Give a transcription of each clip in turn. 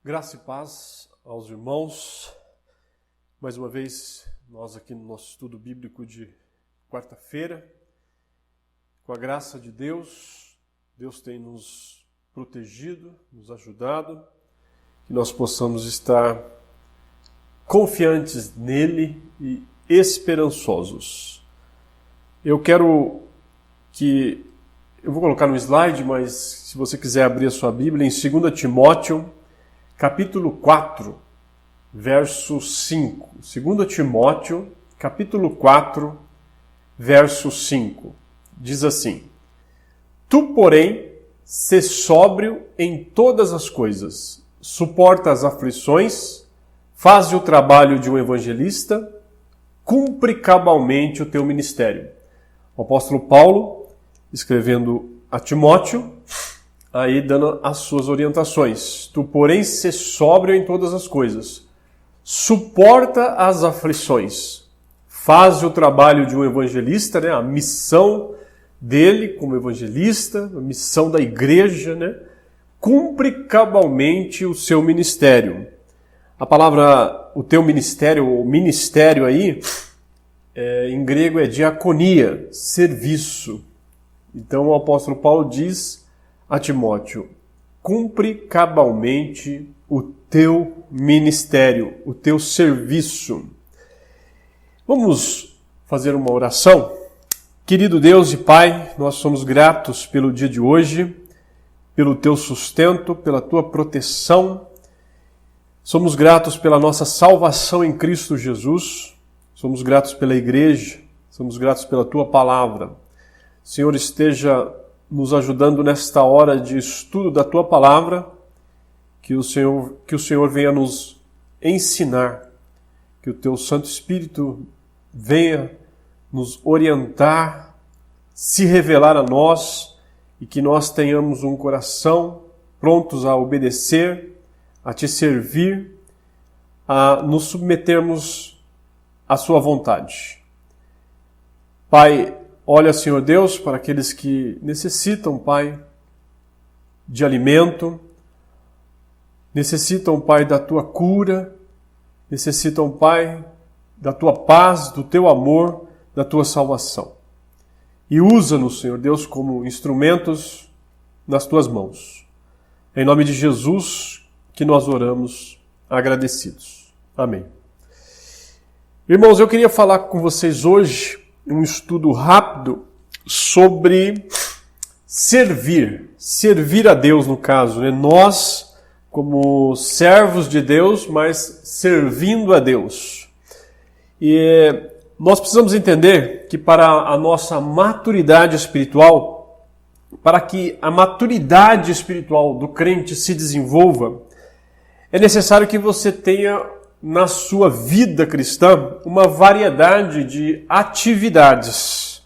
Graça e paz aos irmãos. Mais uma vez, nós aqui no nosso estudo bíblico de quarta-feira. Com a graça de Deus, Deus tem nos protegido, nos ajudado, que nós possamos estar confiantes nele e esperançosos. Eu vou colocar no slide, mas se você quiser abrir a sua Bíblia, em 2 Timóteo, capítulo 4, verso 5. 2 Timóteo, capítulo 4, verso 5. Diz assim: Tu, porém, sê sóbrio em todas as coisas, suporta as aflições, faz o trabalho de um evangelista, cumpre cabalmente o teu ministério. O apóstolo Paulo, escrevendo a Timóteo, aí dando as suas orientações. Tu, porém, sê sóbrio em todas as coisas, suporta as aflições, faz o trabalho de um evangelista, a missão dele como evangelista, a missão da igreja, cumpre cabalmente o seu ministério. A palavra, o teu ministério, ou ministério aí, em grego é diaconia, serviço. Então o apóstolo Paulo diz a Timóteo: cumpre cabalmente o teu ministério, o teu serviço. Vamos fazer uma oração? Querido Deus e Pai, nós somos gratos pelo dia de hoje, pelo teu sustento, pela tua proteção. Somos gratos pela nossa salvação em Cristo Jesus. Somos gratos pela igreja. Somos gratos pela tua palavra. Senhor, esteja nos ajudando nesta hora de estudo da tua palavra, que o Senhor venha nos ensinar, que o teu Santo Espírito venha nos orientar, se revelar a nós e que nós tenhamos um coração prontos a obedecer, a te servir, a nos submetermos à sua vontade. Pai, olha, Senhor Deus, para aqueles que necessitam, Pai, de alimento, necessitam, Pai, da tua cura, necessitam, Pai, da tua paz, do teu amor, da tua salvação. E usa-nos, Senhor Deus, como instrumentos nas tuas mãos. Em nome de Jesus que nós oramos agradecidos. Amém. Irmãos, eu queria falar com vocês hoje um estudo rápido sobre servir a Deus, no caso, Nós, como servos de Deus, mas servindo a Deus. E nós precisamos entender que para a nossa maturidade espiritual, para que a maturidade espiritual do crente se desenvolva, é necessário que você tenha na sua vida cristã uma variedade de atividades.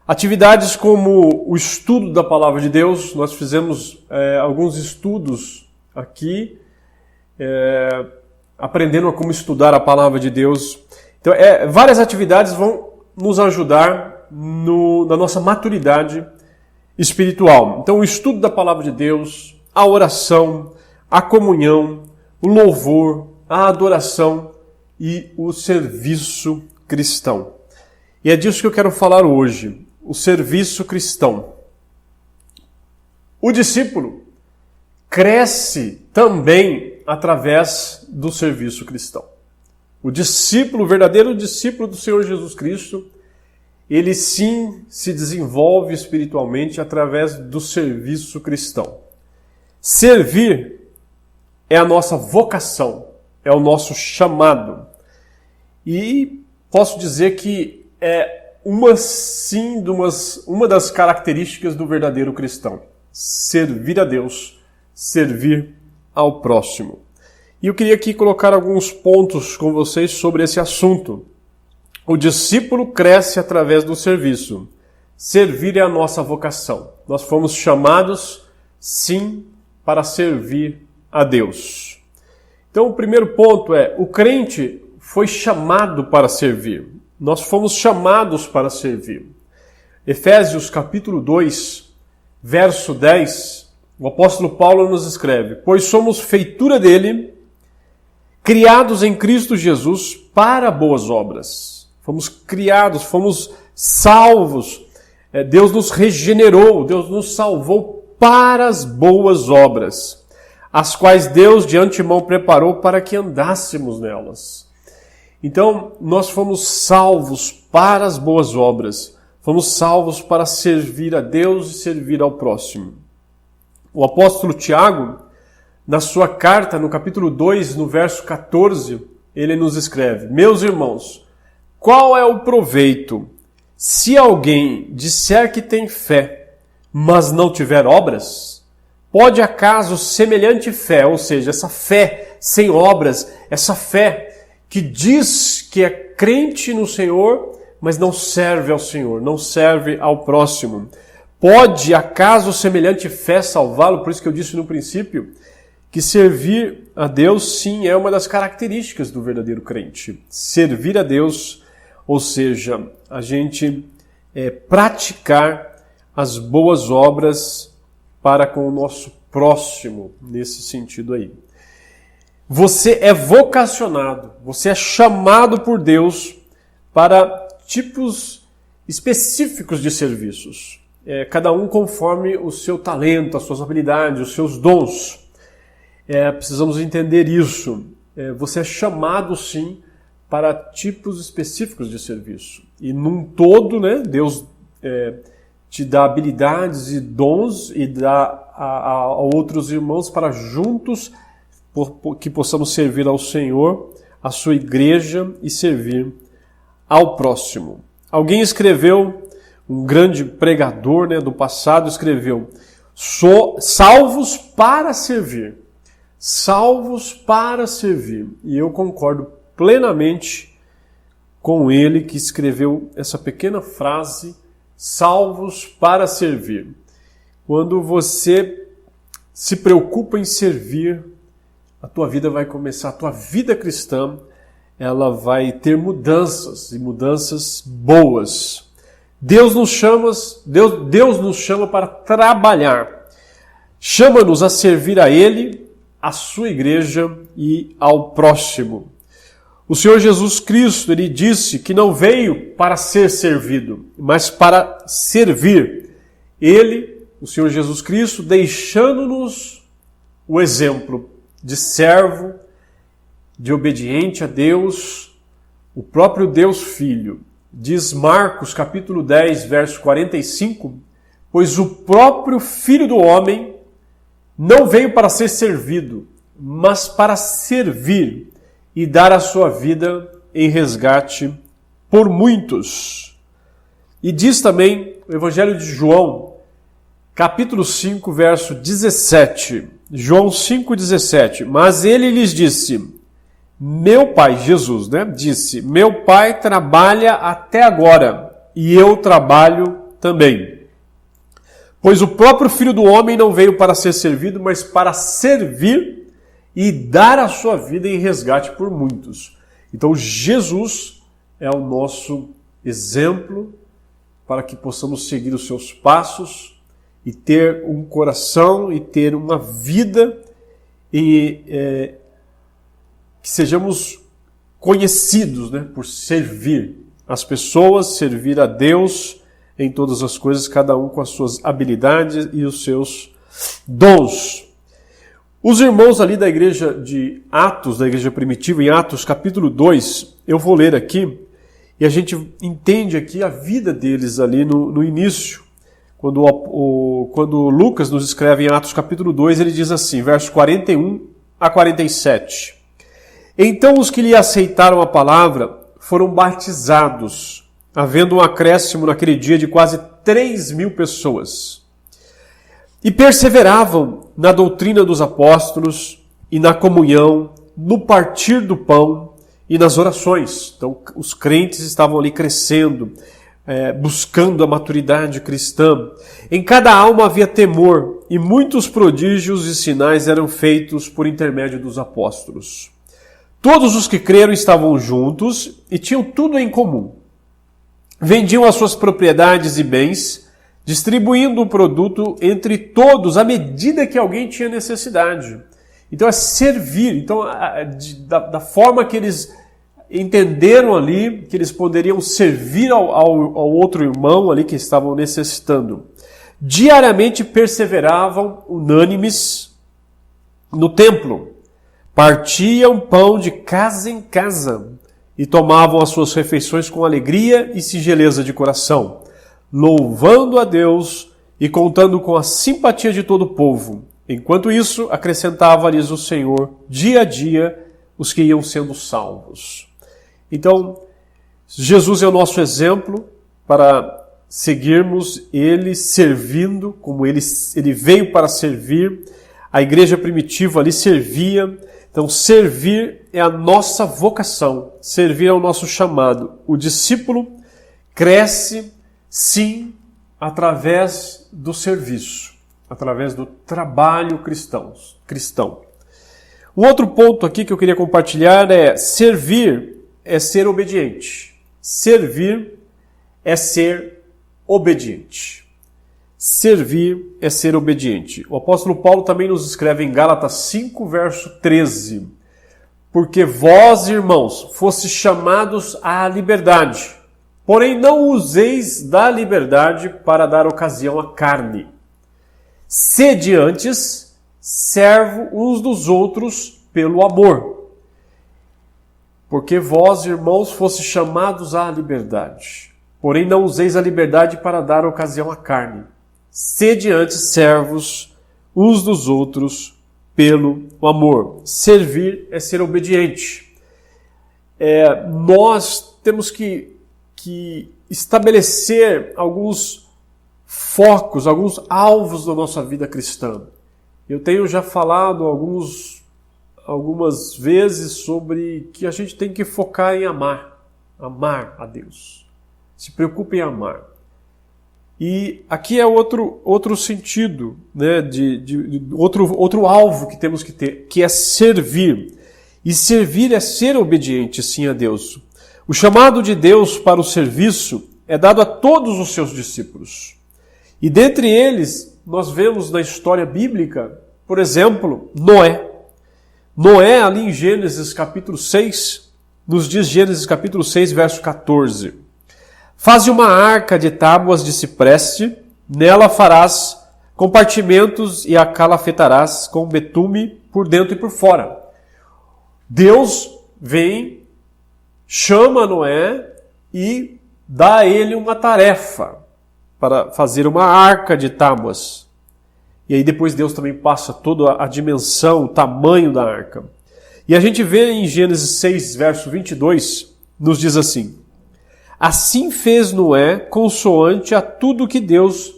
Atividades como o estudo da palavra de Deus. Nós fizemos alguns estudos aqui, aprendendo a como estudar a palavra de Deus. Então, várias atividades vão nos ajudar na nossa maturidade espiritual. Então, o estudo da palavra de Deus, a oração, a comunhão, o louvor, a adoração e o serviço cristão. E é disso que eu quero falar hoje, o serviço cristão. O discípulo cresce também através do serviço cristão. O discípulo, o verdadeiro discípulo do Senhor Jesus Cristo, ele sim se desenvolve espiritualmente através do serviço cristão. Servir é a nossa vocação, é o nosso chamado. E posso dizer que é uma das características do verdadeiro cristão. Servir a Deus, servir ao próximo. E eu queria aqui colocar alguns pontos com vocês sobre esse assunto. O discípulo cresce através do serviço. Servir é a nossa vocação. Nós fomos chamados, sim, para servir a Deus. Então, o primeiro ponto o crente foi chamado para servir. Nós fomos chamados para servir. Efésios capítulo 2, verso 10, o apóstolo Paulo nos escreve: pois somos feitura dele, criados em Cristo Jesus para boas obras. Fomos criados, fomos salvos. Deus nos regenerou, Deus nos salvou para as boas obras, as quais Deus de antemão preparou para que andássemos nelas. Então, nós fomos salvos para as boas obras, fomos salvos para servir a Deus e servir ao próximo. O apóstolo Tiago, na sua carta, no capítulo 2, no verso 14, ele nos escreve: meus irmãos, qual é o proveito se alguém disser que tem fé, mas não tiver obras? Pode acaso semelhante fé, ou seja, essa fé sem obras, essa fé que diz que é crente no Senhor, mas não serve ao Senhor, não serve ao próximo, pode acaso semelhante fé salvá-lo? Por isso que eu disse no princípio que servir a Deus, sim, é uma das características do verdadeiro crente. Servir a Deus, ou seja, a gente praticar as boas obras para com o nosso próximo, nesse sentido aí. Você é vocacionado, você é chamado por Deus para tipos específicos de serviços. Cada um conforme o seu talento, as suas habilidades, os seus dons. Precisamos entender isso. Você é chamado, sim, para tipos específicos de serviço. E num todo, né, Deus te dá habilidades e dons e dá a outros irmãos para juntos que possamos servir ao Senhor, à sua igreja e servir ao próximo. Alguém escreveu, um grande pregador, né, do passado, escreveu: salvos para servir. Salvos para servir. E eu concordo plenamente com ele que escreveu essa pequena frase, salvos para servir. Quando você se preocupa em servir, a tua vida vai começar, a tua vida cristã, ela vai ter mudanças, e mudanças boas. Deus nos chama para trabalhar. Chama-nos a servir a Ele, a sua igreja e ao próximo. O Senhor Jesus Cristo, Ele disse que não veio para ser servido, mas para servir. Ele, o Senhor Jesus Cristo, deixando-nos o exemplo de servo, de obediente a Deus, o próprio Deus Filho. Diz Marcos, capítulo 10, verso 45, pois o próprio Filho do Homem não veio para ser servido, mas para servir e dar a sua vida em resgate por muitos. E diz também o Evangelho de João, capítulo 5, verso 17. João 5,17. Mas ele lhes disse, meu Pai, Jesus, né? Disse, meu Pai trabalha até agora, e eu trabalho também. Pois o próprio Filho do Homem não veio para ser servido, mas para servir e dar a sua vida em resgate por muitos. Então Jesus é o nosso exemplo para que possamos seguir os seus passos e ter um coração e ter uma vida e que sejamos conhecidos, né, por servir as pessoas, servir a Deus em todas as coisas, cada um com as suas habilidades e os seus dons. Os irmãos ali da igreja de Atos, da igreja primitiva, em Atos capítulo 2, eu vou ler aqui, e a gente entende aqui a vida deles ali no início. Quando Lucas nos escreve em Atos capítulo 2, ele diz assim, versos 41 a 47. Então os que lhe aceitaram a palavra foram batizados, havendo um acréscimo naquele dia de quase 3.000 pessoas. E perseveravam na doutrina dos apóstolos e na comunhão, no partir do pão e nas orações. Então os crentes estavam ali crescendo, buscando a maturidade cristã. Em cada alma havia temor, e muitos prodígios e sinais eram feitos por intermédio dos apóstolos. Todos os que creram estavam juntos e tinham tudo em comum. Vendiam as suas propriedades e bens distribuindo o produto entre todos à medida que alguém tinha necessidade. Então é servir. Então, da forma que eles entenderam ali, que eles poderiam servir ao outro irmão ali que estavam necessitando. Diariamente perseveravam unânimes no templo, partiam pão de casa em casa e tomavam as suas refeições com alegria e singeleza de coração, louvando a Deus e contando com a simpatia de todo o povo. Enquanto isso, acrescentava-lhes o Senhor, dia a dia, os que iam sendo salvos. Então, Jesus é o nosso exemplo para seguirmos Ele servindo, como Ele veio para servir. A igreja primitiva ali servia. Então, servir é a nossa vocação, servir é o nosso chamado. O discípulo cresce, sim, através do serviço, através do trabalho cristão. Um outro ponto aqui que eu queria compartilhar é servir é ser obediente. Servir é ser obediente. Servir é ser obediente. O apóstolo Paulo também nos escreve em Gálatas 5, verso 13. Porque vós, irmãos, fostes chamados à liberdade, porém não useis da liberdade para dar ocasião à carne. Sede antes servo uns dos outros pelo amor. Porque vós, irmãos, fostes chamados à liberdade, porém não useis a liberdade para dar ocasião à carne. Sede antes servos uns dos outros pelo amor. Servir é ser obediente. Nós temos que estabelecer alguns focos, alguns alvos da nossa vida cristã. Eu tenho já falado algumas vezes sobre que a gente tem que focar em amar a Deus. Se preocupe em amar. E aqui é outro sentido, né, outro alvo que temos que ter, que é servir. E servir é ser obediente, sim, a Deus. O chamado de Deus para o serviço é dado a todos os seus discípulos. E dentre eles, nós vemos na história bíblica, por exemplo, Noé. Noé, ali em Gênesis capítulo 6, nos diz Gênesis capítulo 6, verso 14. Faze uma arca de tábuas de cipreste, nela farás compartimentos e a calafetarás com betume por dentro e por fora. Deus vem, chama Noé e dá a ele uma tarefa para fazer uma arca de tábuas. E aí depois Deus também passa toda a dimensão, o tamanho da arca. E a gente vê em Gênesis 6, verso 22, nos diz assim: assim fez Noé consoante a tudo que Deus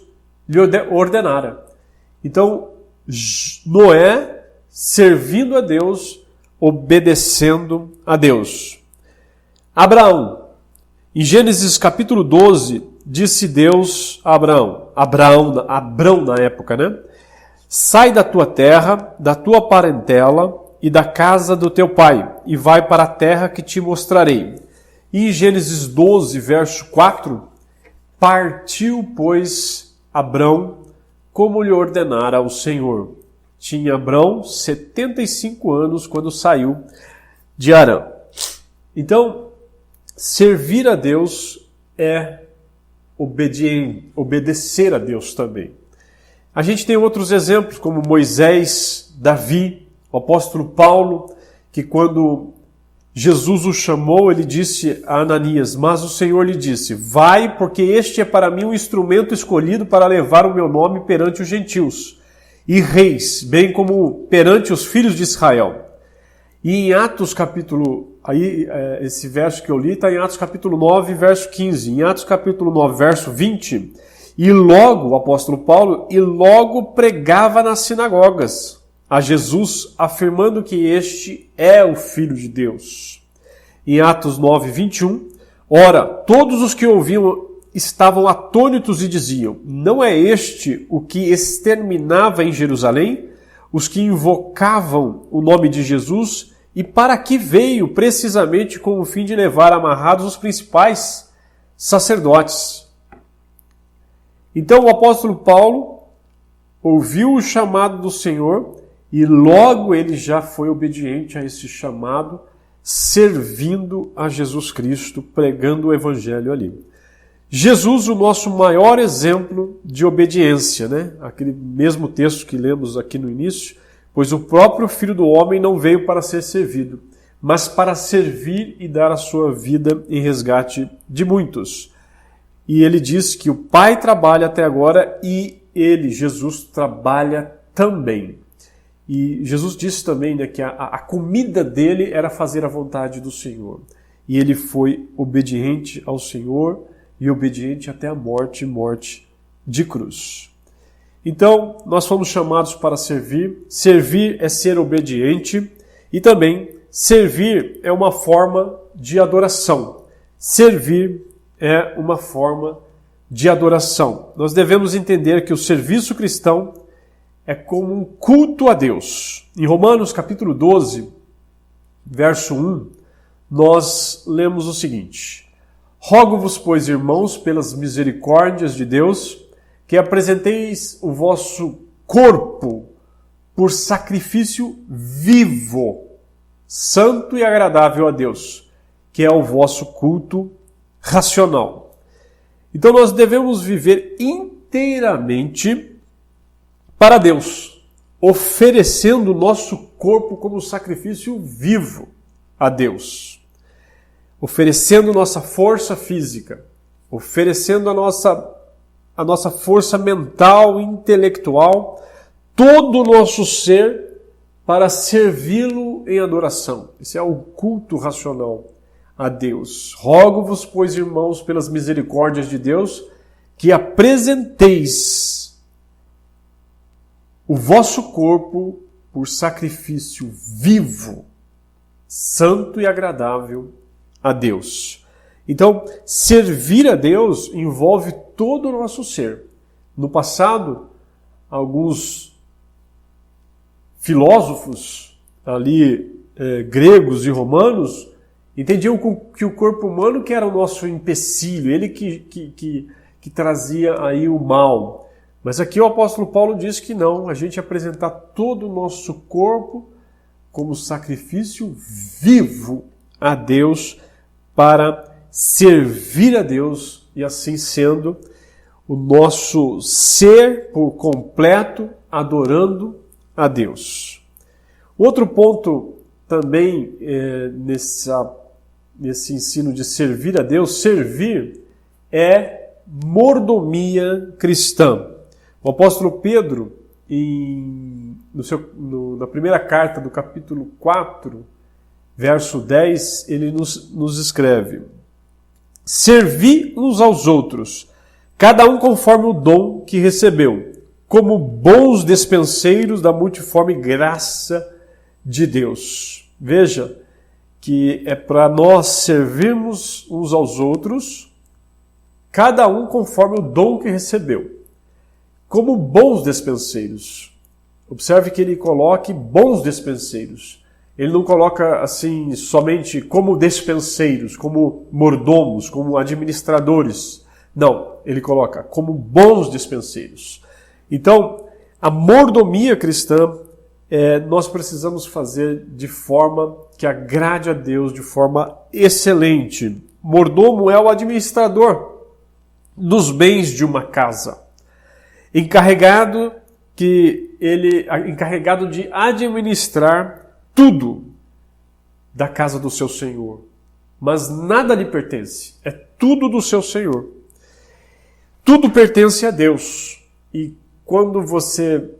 lhe ordenara. Então, Noé servindo a Deus, obedecendo a Deus. Abraão, em Gênesis capítulo 12, disse Deus a Abrão na época, né? Sai da tua terra, da tua parentela e da casa do teu pai, e vai para a terra que te mostrarei. E em Gênesis 12, verso 4, partiu, pois, Abrão, como lhe ordenara o Senhor. Tinha Abrão 75 anos quando saiu de Harã. Então, servir a Deus é obedecer a Deus também. A gente tem outros exemplos, como Moisés, Davi, o apóstolo Paulo, que quando Jesus o chamou, ele disse a Ananias, mas o Senhor lhe disse, vai, porque este é para mim um instrumento escolhido para levar o meu nome perante os gentios e reis, bem como perante os filhos de Israel. E em Atos capítulo, esse verso que eu li está em Atos capítulo 9, verso 15. Em Atos capítulo 9, verso 20, e logo, o apóstolo Paulo, e logo pregava nas sinagogas a Jesus, afirmando que este é o Filho de Deus. Em Atos 9, 21, ora, todos os que ouviam estavam atônitos e diziam, não é este o que exterminava em Jerusalém os que invocavam o nome de Jesus, e para que veio precisamente com o fim de levar amarrados os principais sacerdotes. Então o apóstolo Paulo ouviu o chamado do Senhor e logo ele já foi obediente a esse chamado, servindo a Jesus Cristo, pregando o evangelho ali. Jesus, o nosso maior exemplo de obediência, né? Aquele mesmo texto que lemos aqui no início, pois o próprio Filho do Homem não veio para ser servido, mas para servir e dar a sua vida em resgate de muitos. E ele diz que o Pai trabalha até agora e ele, Jesus, trabalha também. E Jesus disse também, né, que a comida dele era fazer a vontade do Senhor. E ele foi obediente ao Senhor e obediente até a morte de cruz. Então, nós fomos chamados para servir. Servir é ser obediente e também servir é uma forma de adoração. Servir é uma forma de adoração. Nós devemos entender que o serviço cristão é como um culto a Deus. Em Romanos capítulo 12, verso 1, nós lemos o seguinte: Rogo-vos, pois, irmãos, pelas misericórdias de Deus, que apresenteis o vosso corpo por sacrifício vivo, santo e agradável a Deus, que é o vosso culto racional. Então nós devemos viver inteiramente para Deus, oferecendo o nosso corpo como sacrifício vivo a Deus. Oferecendo nossa força física, oferecendo a nossa força mental, intelectual, todo o nosso ser para servi-lo em adoração. Esse é o culto racional a Deus. Rogo-vos, pois, irmãos, pelas misericórdias de Deus, que apresenteis o vosso corpo por sacrifício vivo, santo e agradável a Deus. Então, servir a Deus envolve todo o nosso ser. No passado, alguns filósofos ali, gregos e romanos, entendiam que o corpo humano que era o nosso empecilho, ele que trazia aí o mal. Mas aqui o apóstolo Paulo diz que não, a gente apresentar todo o nosso corpo como sacrifício vivo a Deus, para servir a Deus e assim sendo o nosso ser por completo adorando a Deus. Outro ponto também nesse ensino de servir a Deus, servir é mordomia cristã. O apóstolo Pedro, na primeira carta do capítulo 4, verso 10, ele nos escreve: Servi uns aos outros, cada um conforme o dom que recebeu, como bons despenseiros da multiforme graça de Deus. Veja que é para nós servirmos uns aos outros, cada um conforme o dom que recebeu, como bons despenseiros. Observe que ele coloque bons despenseiros. Ele não coloca assim somente como despenseiros, como mordomos, como administradores. Não, ele coloca como bons despenseiros. Então, a mordomia cristã, nós precisamos fazer de forma que agrade a Deus, de forma excelente. Mordomo é o administrador dos bens de uma casa. Encarregado de administrar tudo da casa do seu Senhor. Mas nada lhe pertence. É tudo do seu Senhor. Tudo pertence a Deus. E quando você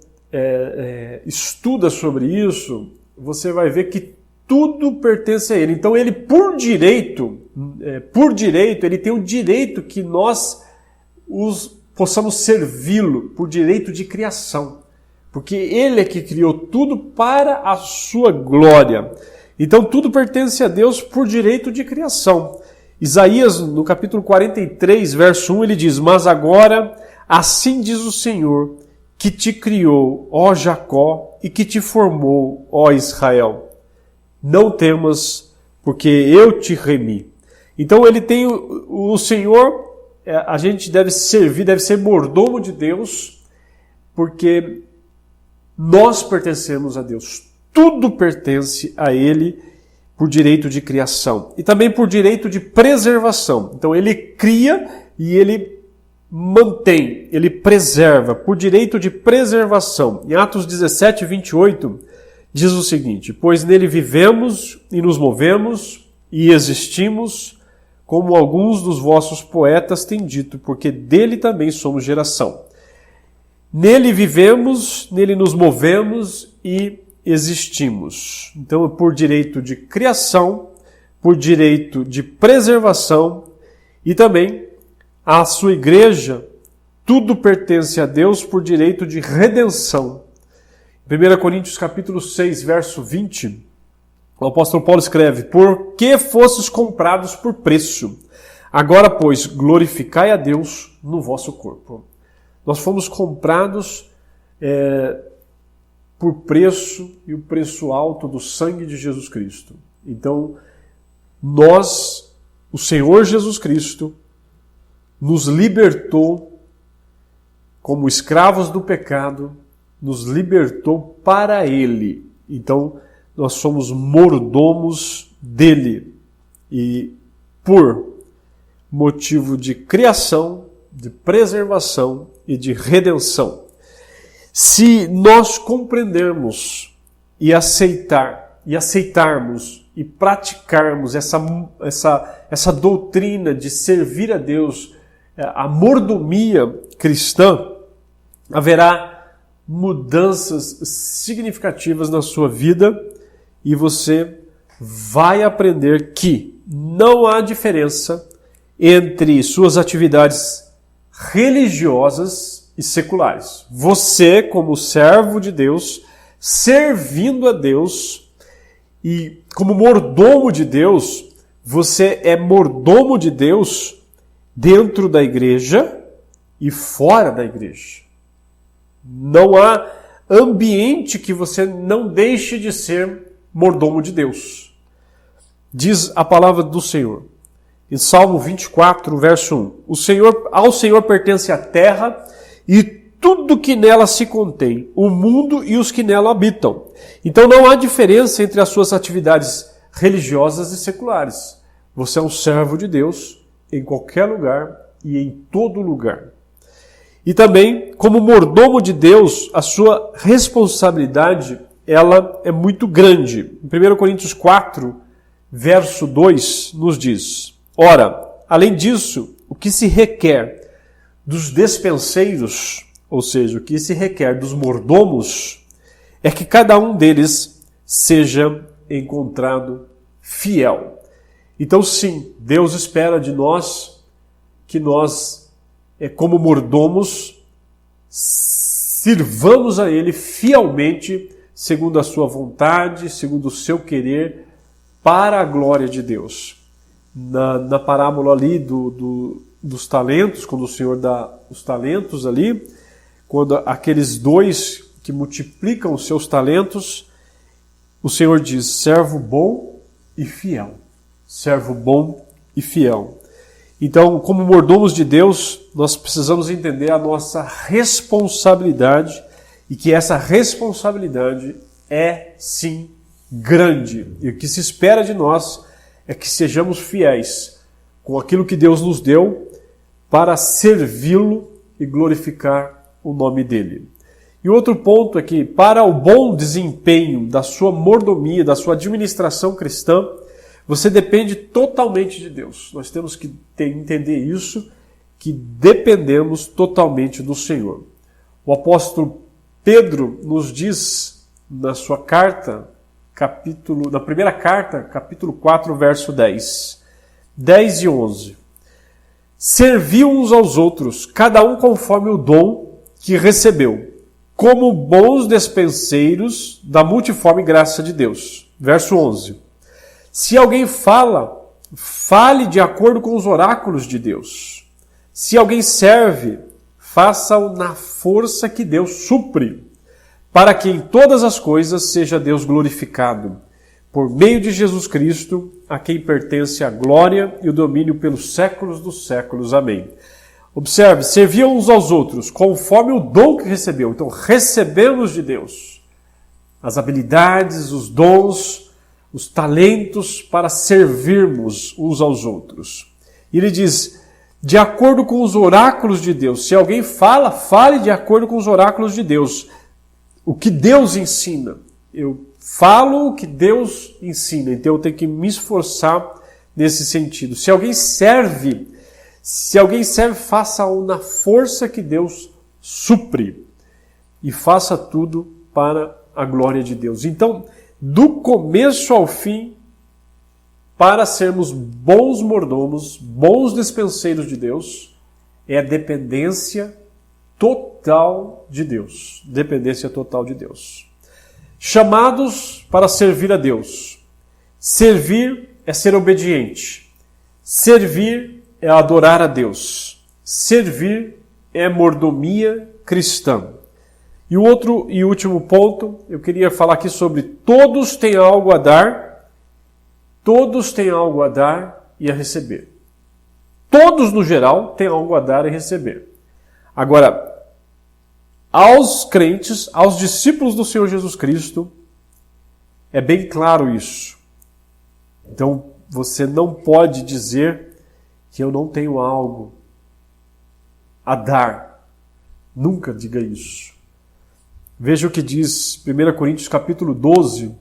estuda sobre isso, você vai ver que tudo pertence a Ele. Então Ele, por direito, Ele tem o direito que nós possamos servi-lo, por direito de criação. Porque Ele é que criou tudo para a sua glória. Então tudo pertence a Deus por direito de criação. Isaías, no capítulo 43, verso 1, ele diz: Mas agora, assim diz o Senhor, que te criou, ó Jacó, e que te formou, ó Israel. Não temas, porque eu te remi. Então ele tem, o Senhor a gente deve servir, deve ser mordomo de Deus, porque nós pertencemos a Deus. Tudo pertence a Ele por direito de criação e também por direito de preservação. Então Ele cria e Ele mantém, Ele preserva, por direito de preservação. Em Atos 17, 28, diz o seguinte: pois nele vivemos e nos movemos e existimos, como alguns dos vossos poetas têm dito, porque dele também somos geração. Nele vivemos, nele nos movemos e existimos. Então, por direito de criação, por direito de preservação e também a sua igreja, tudo pertence a Deus por direito de redenção. 1 Coríntios capítulo 6, verso 20, o apóstolo Paulo escreve: porque fostes comprados por preço, agora, pois, glorificai a Deus no vosso corpo. Nós fomos comprados por preço, e o preço alto do sangue de Jesus Cristo. Então, nós, o Senhor Jesus Cristo, nos libertou como escravos do pecado, nos libertou para Ele. Então, nós somos mordomos dele. E por motivo de criação, de preservação e de redenção. Se nós compreendermos e aceitarmos e praticarmos essa doutrina de servir a Deus, a mordomia cristã, haverá mudanças significativas na sua vida e você vai aprender que não há diferença entre suas atividades religiosas e seculares. Você, como servo de Deus, servindo a Deus e como mordomo de Deus, você é mordomo de Deus dentro da igreja e fora da igreja. Não há ambiente que você não deixe de ser mordomo de Deus. Diz a palavra do Senhor. Em Salmo 24, verso 1. Ao Senhor pertence a terra e tudo que nela se contém, o mundo e os que nela habitam. Então não há diferença entre as suas atividades religiosas e seculares. Você é um servo de Deus em qualquer lugar e em todo lugar. E também, como mordomo de Deus, a sua responsabilidade, ela é muito grande. Em 1 Coríntios 4, verso 2, nos diz: ora, além disso, o que se requer dos despenseiros, ou seja, o que se requer dos mordomos, é que cada um deles seja encontrado fiel. Então, sim, Deus espera de nós que nós, como mordomos, sirvamos a Ele fielmente, segundo a sua vontade, segundo o seu querer, para a glória de Deus. Na parábola ali dos talentos, quando o Senhor dá os talentos ali, quando aqueles dois que multiplicam os seus talentos, o Senhor diz: servo bom e fiel. Servo bom e fiel. Então, como mordomos de Deus, nós precisamos entender a nossa responsabilidade e que essa responsabilidade é, sim, grande. E o que se espera de nós é que sejamos fiéis com aquilo que Deus nos deu para servi-lo e glorificar o nome dele. E outro ponto é que, para o bom desempenho da sua mordomia, da sua administração cristã, você depende totalmente de Deus. Nós temos que entender isso, que dependemos totalmente do Senhor. O apóstolo Pedro nos diz na sua carta, na primeira carta, capítulo 4, verso 10 e 11. Servi uns aos outros, cada um conforme o dom que recebeu, como bons despenseiros da multiforme graça de Deus. Verso 11. Se alguém fala, fale de acordo com os oráculos de Deus. Se alguém serve, faça-o na força que Deus supre, para que em todas as coisas seja Deus glorificado, por meio de Jesus Cristo, a quem pertence a glória e o domínio pelos séculos dos séculos. Amém. Observe, servir uns aos outros conforme o dom que recebeu. Então, recebemos de Deus as habilidades, os dons, os talentos para servirmos uns aos outros. E ele diz, de acordo com os oráculos de Deus. Se alguém fala, fale de acordo com os oráculos de Deus. O que Deus ensina. Eu falo o que Deus ensina, então eu tenho que me esforçar nesse sentido. Se alguém serve, faça-o na força que Deus supre. E faça tudo para a glória de Deus. Então, do começo ao fim, para sermos bons mordomos, bons despenseiros de Deus, é a dependência total de Deus. Dependência total de Deus. Chamados para servir a Deus. Servir é ser obediente. Servir é adorar a Deus. Servir é mordomia cristã. E o outro e último ponto, eu queria falar aqui sobre todos têm algo a dar, todos têm algo a dar e a receber. Todos, no geral, têm algo a dar e receber. Agora, aos crentes, aos discípulos do Senhor Jesus Cristo, é bem claro isso. Então, você não pode dizer que eu não tenho algo a dar. Nunca diga isso. Veja o que diz 1 Coríntios capítulo 12,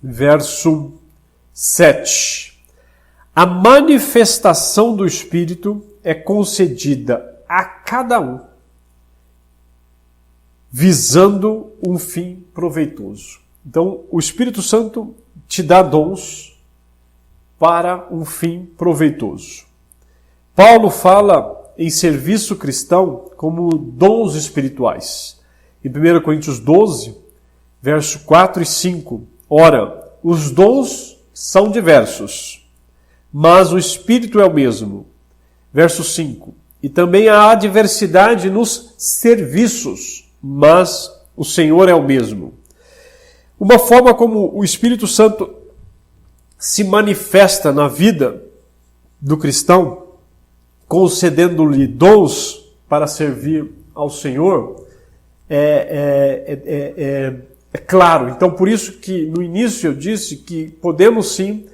verso 7. A manifestação do Espírito é concedida a cada um, visando um fim proveitoso. Então, o Espírito Santo te dá dons para um fim proveitoso. Paulo fala em serviço cristão como dons espirituais. Em 1 Coríntios 12, verso 4 e 5. Ora, os dons são diversos, mas o Espírito é o mesmo. Verso 5. E também há diversidade nos serviços, mas o Senhor é o mesmo. Uma forma como o Espírito Santo se manifesta na vida do cristão, concedendo-lhe dons para servir ao Senhor, é claro. Então, por isso que no início eu disse que podemos sim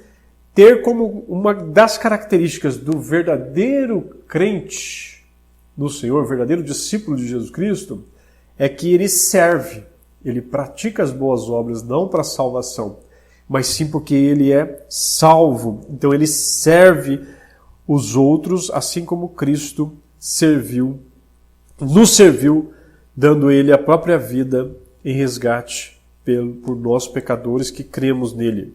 ter como uma das características do verdadeiro crente no Senhor, verdadeiro discípulo de Jesus Cristo, é que ele serve, ele pratica as boas obras não para salvação, mas sim porque ele é salvo. Então ele serve os outros, assim como Cristo nos serviu, dando ele a própria vida em resgate por nós pecadores que cremos nele.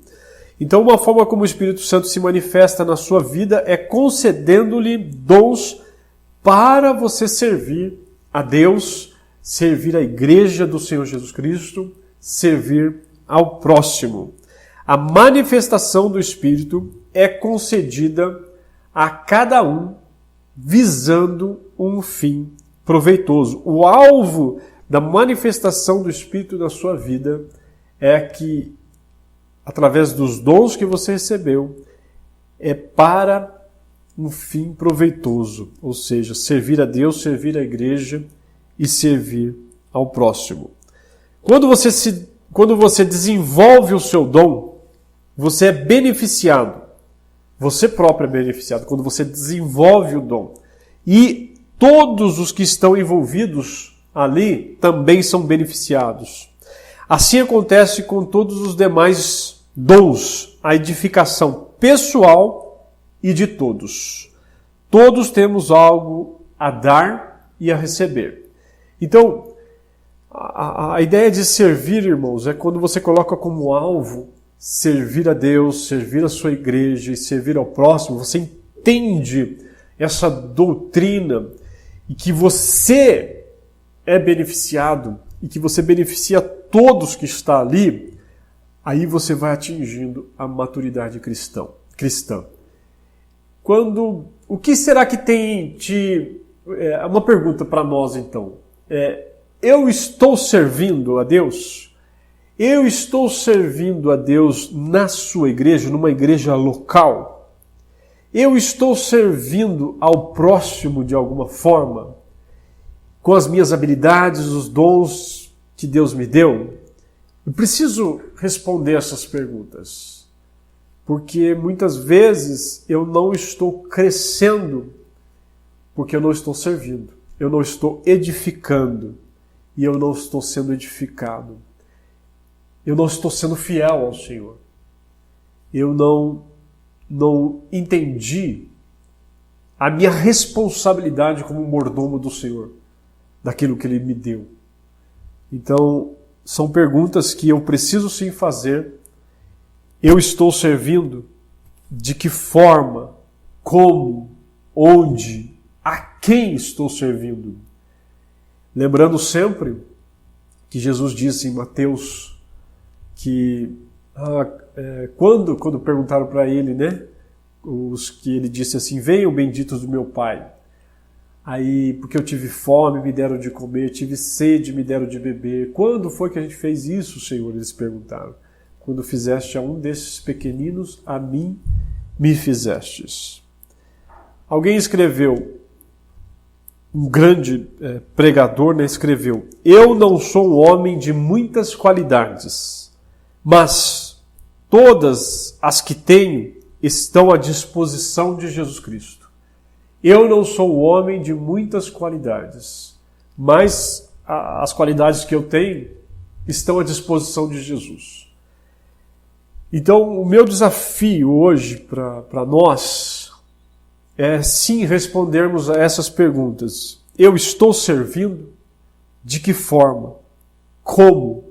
Então, uma forma como o Espírito Santo se manifesta na sua vida é concedendo-lhe dons para você servir a Deus, servir a igreja do Senhor Jesus Cristo, servir ao próximo. A manifestação do Espírito é concedida a cada um visando um fim proveitoso. O alvo da manifestação do Espírito na sua vida é que, através dos dons que você recebeu, é para um fim proveitoso, ou seja, servir a Deus, servir a igreja e servir ao próximo. Quando você desenvolve o seu dom, você é beneficiado. Você próprio é beneficiado quando você desenvolve o dom. E todos os que estão envolvidos ali também são beneficiados. Assim acontece com todos os demais dons, a edificação pessoal e de todos. Todos temos algo a dar e a receber. Então, a ideia de servir, irmãos, é quando você coloca como alvo servir a Deus, servir a sua igreja e servir ao próximo, você entende essa doutrina e que você é beneficiado e que você beneficia todos que está ali, aí você vai atingindo a maturidade cristã. O que será que tem uma pergunta para nós então. Eu estou servindo a Deus? Eu estou servindo a Deus na sua igreja, numa igreja local? Eu estou servindo ao próximo de alguma forma, com as minhas habilidades, os dons que Deus me deu? Eu preciso responder essas perguntas, porque muitas vezes eu não estou crescendo, porque eu não estou servindo, eu não estou edificando e eu não estou sendo edificado. Eu não estou sendo fiel ao Senhor. Eu não entendi a minha responsabilidade como mordomo do Senhor, daquilo que Ele me deu. Então, são perguntas que eu preciso sim fazer. Eu estou servindo? De que forma? Como? Onde? A quem estou servindo? Lembrando sempre que Jesus disse em Mateus que quando perguntaram para ele, né, os que ele disse assim: venham benditos do meu Pai. Aí, porque eu tive fome, me deram de comer, tive sede, me deram de beber. Quando foi que a gente fez isso, Senhor? Eles perguntaram. Quando fizeste a um desses pequeninos, a mim me fizestes. Alguém escreveu, um grande pregador, né, escreveu: eu não sou um homem de muitas qualidades, mas todas as que tenho estão à disposição de Jesus Cristo. Eu não sou um homem de muitas qualidades, mas as qualidades que eu tenho estão à disposição de Jesus. Então, o meu desafio hoje para nós é sim respondermos a essas perguntas. Eu estou servindo? De que forma? Como?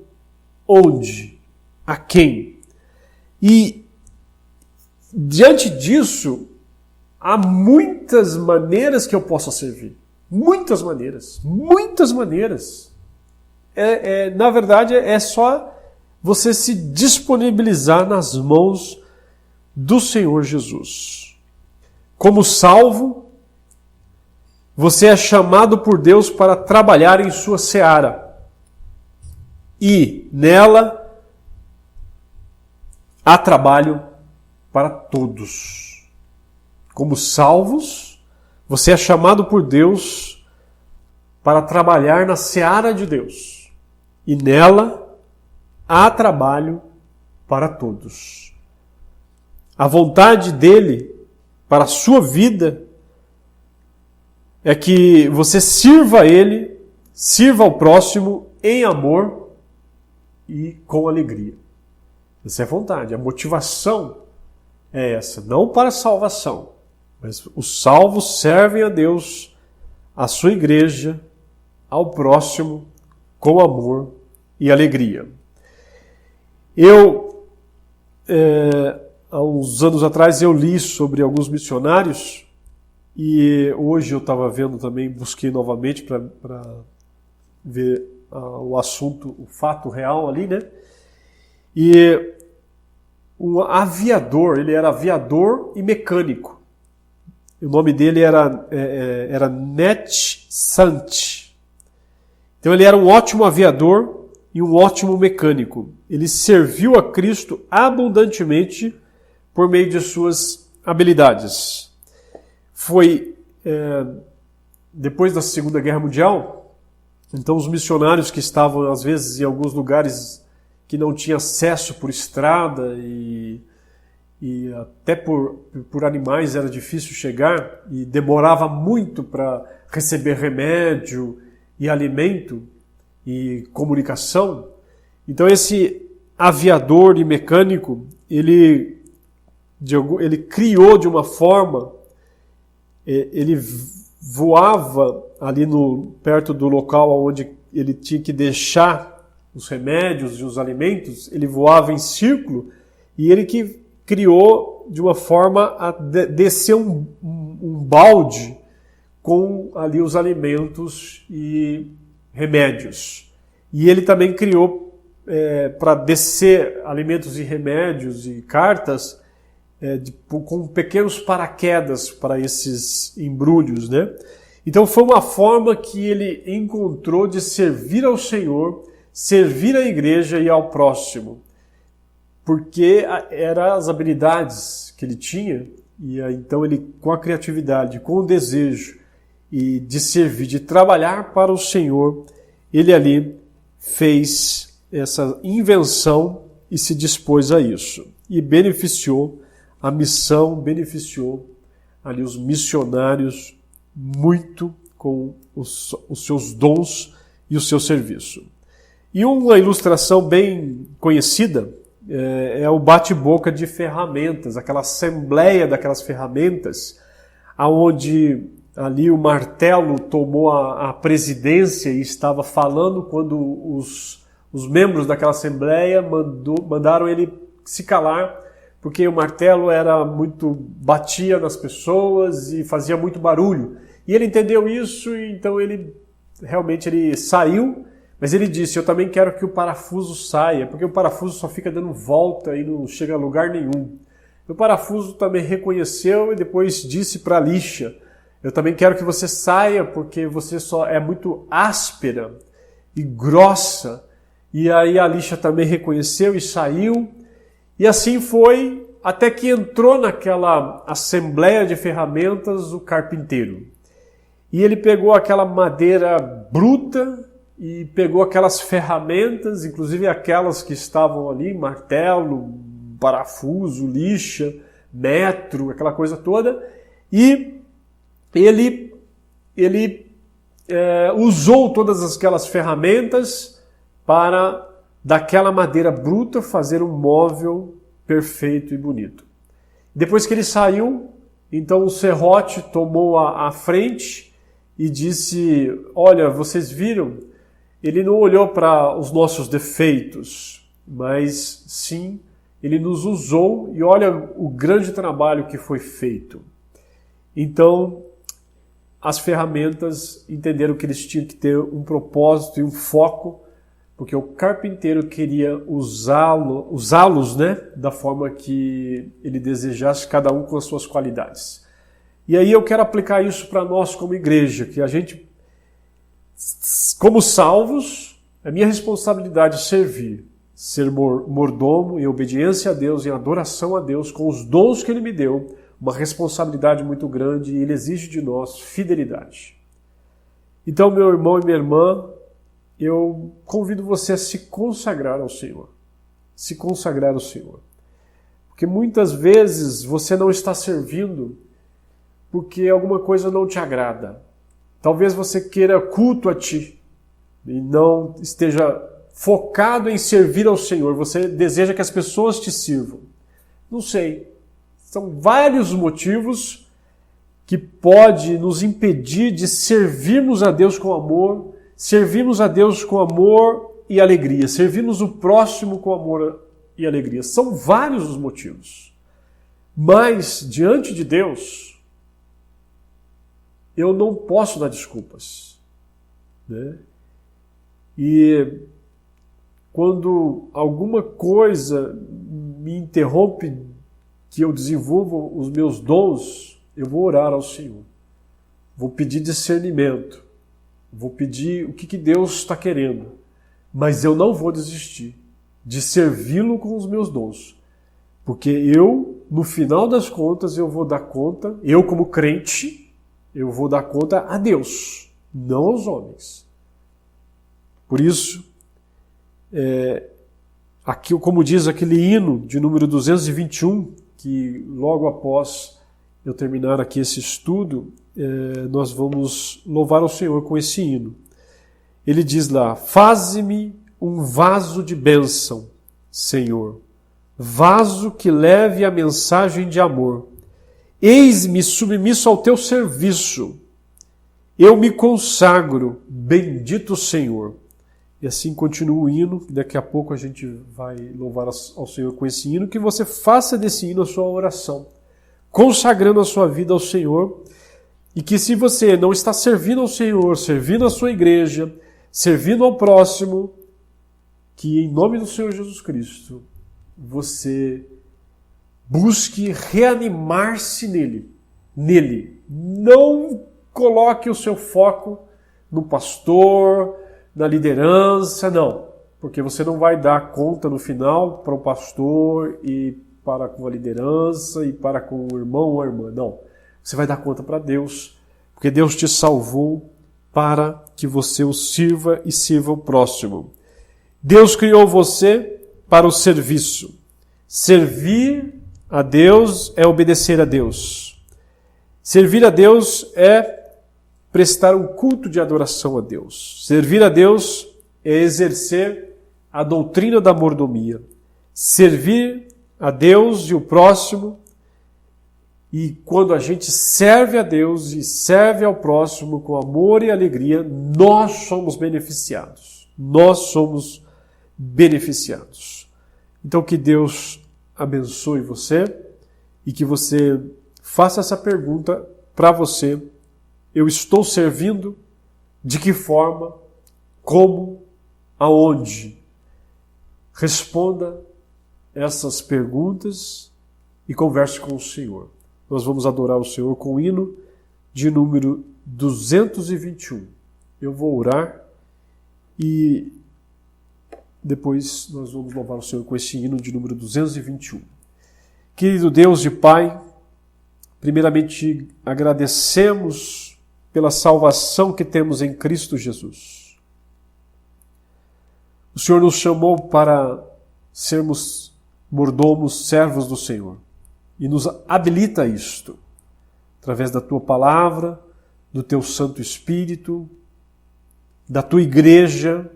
Onde? A quem? E diante disso, há muitas maneiras que eu possa servir. Muitas maneiras. Muitas maneiras. Na verdade, é só você se disponibilizar nas mãos do Senhor Jesus. Como salvo, você é chamado por Deus para trabalhar em sua seara. E nela há trabalho para todos. Como salvos, você é chamado por Deus para trabalhar na seara de Deus. E nela há trabalho para todos. A vontade dele para a sua vida é que você sirva a ele, sirva ao próximo em amor e com alegria. Essa é a vontade, a motivação é essa, não para a salvação. Mas os salvos servem a Deus, à sua igreja, ao próximo, com amor e alegria. Há uns anos atrás, eu li sobre alguns missionários, e hoje eu estava vendo também, busquei novamente para ver o assunto, o fato real ali, né? E um aviador, ele era aviador e mecânico. O nome dele era Net Sant. Então ele era um ótimo aviador e um ótimo mecânico. Ele serviu a Cristo abundantemente por meio de suas habilidades. Foi depois da Segunda Guerra Mundial, então os missionários que estavam às vezes em alguns lugares que não tinham acesso por estrada e até por animais era difícil chegar e demorava muito para receber remédio e alimento e comunicação. Então esse aviador e mecânico, ele criou de uma forma, ele voava ali perto do local onde ele tinha que deixar os remédios e os alimentos, ele voava em círculo e ele que criou de uma forma a descer um balde com ali os alimentos e remédios. E ele também criou para descer alimentos e remédios e cartas com pequenos paraquedas para esses embrulhos, né? Então foi uma forma que ele encontrou de servir ao Senhor, servir à igreja e ao próximo. Porque eram as habilidades que ele tinha E aí, então ele, com a criatividade, com o desejo e de servir, de trabalhar para o Senhor, ele ali fez essa invenção e se dispôs a isso. E beneficiou a missão, beneficiou ali os missionários muito com os seus dons e o seu serviço. E uma ilustração bem conhecida é o bate-boca de ferramentas, aquela assembleia daquelas ferramentas, aonde ali o martelo tomou a presidência e estava falando quando os membros daquela assembleia mandaram ele se calar, porque o martelo batia nas pessoas e fazia muito barulho. E ele entendeu isso, e então ele saiu, mas ele disse: eu também quero que o parafuso saia, porque o parafuso só fica dando volta e não chega a lugar nenhum. O parafuso também reconheceu e depois disse para a lixa: eu também quero que você saia, porque você só é muito áspera e grossa. E aí a lixa também reconheceu e saiu. E assim foi, até que entrou naquela assembleia de ferramentas o carpinteiro. E ele pegou aquela madeira bruta e pegou aquelas ferramentas, inclusive aquelas que estavam ali, martelo, parafuso, lixa, metro, aquela coisa toda, e ele usou todas aquelas ferramentas para, daquela madeira bruta, fazer um móvel perfeito e bonito. Depois que ele saiu, então o serrote tomou a frente e disse: olha, vocês viram? Ele não olhou para os nossos defeitos, mas sim, ele nos usou, e olha o grande trabalho que foi feito. Então, as ferramentas entenderam que eles tinham que ter um propósito e um foco, porque o carpinteiro queria usá-los, né, da forma que ele desejasse, cada um com as suas qualidades. E aí eu quero aplicar isso para nós como igreja, que a gente, como salvos, é minha responsabilidade servir, ser mordomo em obediência a Deus, em adoração a Deus, com os dons que Ele me deu, uma responsabilidade muito grande, e Ele exige de nós fidelidade. Então, meu irmão e minha irmã, eu convido você a se consagrar ao Senhor. Se consagrar ao Senhor. Porque muitas vezes você não está servindo porque alguma coisa não te agrada. Talvez você queira culto a ti e não esteja focado em servir ao Senhor. Você deseja que as pessoas te sirvam. Não sei. São vários motivos que podem nos impedir de servirmos a Deus com amor, servirmos a Deus com amor e alegria, servirmos o próximo com amor e alegria. São vários os motivos. Mas, diante de Deus, eu não posso dar desculpas, né? E quando alguma coisa me interrompe que eu desenvolva os meus dons, eu vou orar ao Senhor. Vou pedir discernimento. Vou pedir o que Deus está querendo. Mas eu não vou desistir de servi-lo com os meus dons. Porque eu, no final das contas, eu vou dar conta, eu como crente, eu vou dar conta a Deus, não aos homens. Por isso, aqui, como diz aquele hino de número 221, que logo após eu terminar aqui esse estudo, nós vamos louvar ao Senhor com esse hino. Ele diz lá: faze-me um vaso de bênção, Senhor, vaso que leve a mensagem de amor. Eis-me submisso ao teu serviço. Eu me consagro, bendito Senhor. E assim continua o hino, daqui a pouco a gente vai louvar ao Senhor com esse hino, que você faça desse hino a sua oração, consagrando a sua vida ao Senhor, e que se você não está servindo ao Senhor, servindo a sua igreja, servindo ao próximo, que em nome do Senhor Jesus Cristo, você busque reanimar-se nele. Não coloque o seu foco no pastor, na liderança, não. Porque você não vai dar conta no final para o pastor e para com a liderança e para com o irmão ou a irmã. Não. Você vai dar conta para Deus, porque Deus te salvou para que você o sirva e sirva o próximo. Deus criou você para o serviço. Servir a Deus é obedecer a Deus. Servir a Deus é prestar um culto de adoração a Deus. Servir a Deus é exercer a doutrina da mordomia. Servir a Deus e o próximo. E quando a gente serve a Deus e serve ao próximo com amor e alegria, nós somos beneficiados. Nós somos beneficiados. Então que Deus abençoe você e que você faça essa pergunta para você. Eu estou servindo? De que forma? Como? Aonde? Responda essas perguntas e converse com o Senhor. Nós vamos adorar o Senhor com o hino de número 221. Eu vou orar e depois nós vamos louvar o Senhor com esse hino de número 221. Querido Deus e Pai, primeiramente agradecemos pela salvação que temos em Cristo Jesus. O Senhor nos chamou para sermos mordomos, servos do Senhor. E nos habilita a isto, através da Tua Palavra, do Teu Santo Espírito, da Tua Igreja,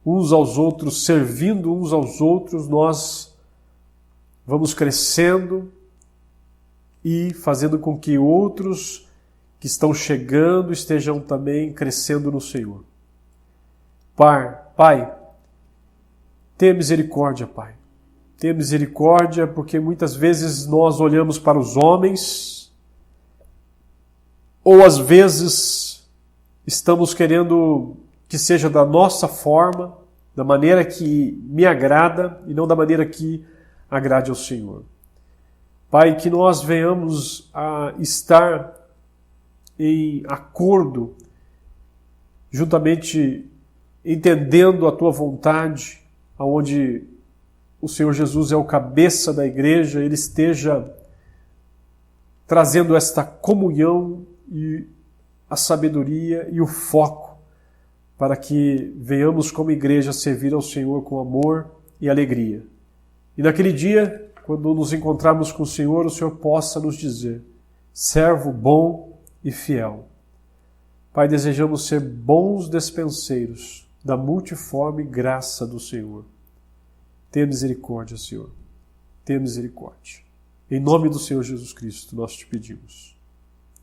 uns aos outros, servindo uns aos outros, nós vamos crescendo e fazendo com que outros que estão chegando estejam também crescendo no Senhor. Pai, tenha misericórdia, Pai. Tenha misericórdia, porque muitas vezes nós olhamos para os homens, ou às vezes estamos querendo que seja da nossa forma, da maneira que me agrada e não da maneira que agrade ao Senhor. Pai, que nós venhamos a estar em acordo, juntamente entendendo a Tua vontade, aonde o Senhor Jesus é o cabeça da igreja, Ele esteja trazendo esta comunhão e a sabedoria e o foco para que venhamos como igreja servir ao Senhor com amor e alegria. E naquele dia, quando nos encontrarmos com o Senhor possa nos dizer: servo bom e fiel. Pai, desejamos ser bons despenseiros da multiforme graça do Senhor. Tenha misericórdia, Senhor. Tenha misericórdia. Em nome do Senhor Jesus Cristo, nós te pedimos.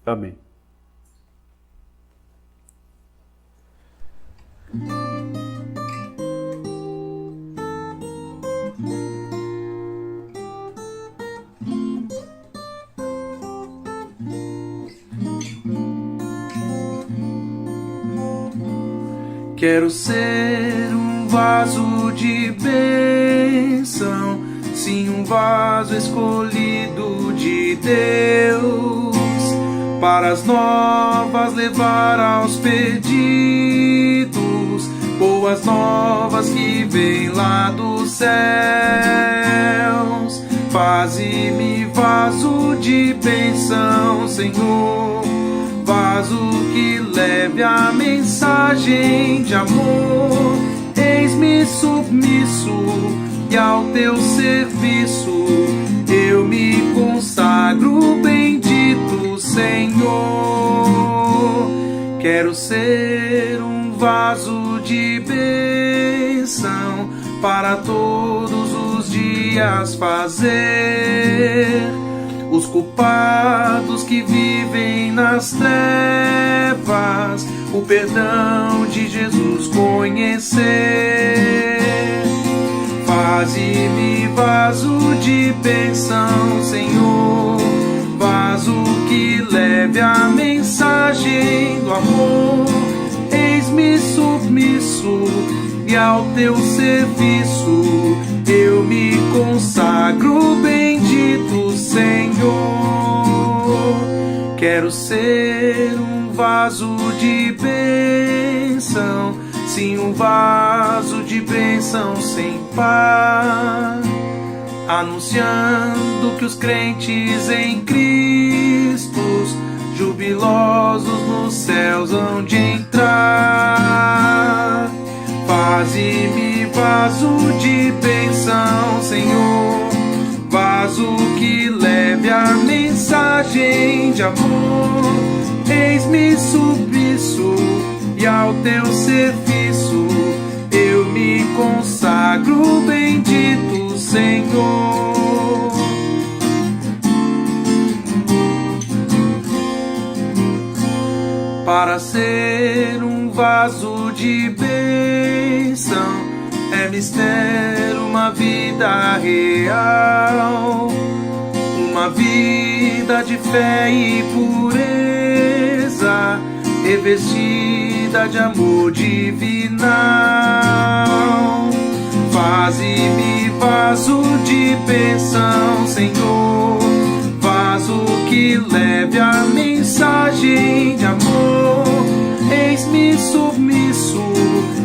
Amém. Quero ser um vaso de bênção, sim, um vaso escolhido de Deus, para as novas levar aos perdidos, boas novas que vêm lá dos céus. Faze-me vaso de bênção, Senhor, vaso que leve a mensagem de amor. Eis-me submisso e ao teu serviço eu me consagro, bendito Senhor. Quero ser um vaso de bênção para todos os dias fazer os culpados que vivem nas trevas o perdão de Jesus conhecer. Faze-me vaso de bênção, Senhor, vaso que leve a mensagem do amor. Eis-me submisso e ao teu serviço eu me consagro, bendito Senhor. Quero ser um vaso de bênção, sim, um vaso de bênção sem par, anunciando que os crentes em Cristo, jubilosos nos céus hão de entrar. Faze-me vaso de bênção, Senhor, vaso que leve a mensagem de amor. Eis-me submisso e ao teu serviço eu me consagro, bendito Senhor. Para ser um vaso de bênção é mister uma vida real, uma vida de fé e pureza, revestida de amor divinal. Faze-me vaso de bênção, Senhor, vaso que leve a mensagem de amor. Eis-me submisso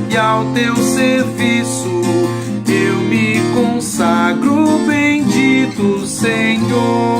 e ao teu serviço eu me consagro, bendito Senhor.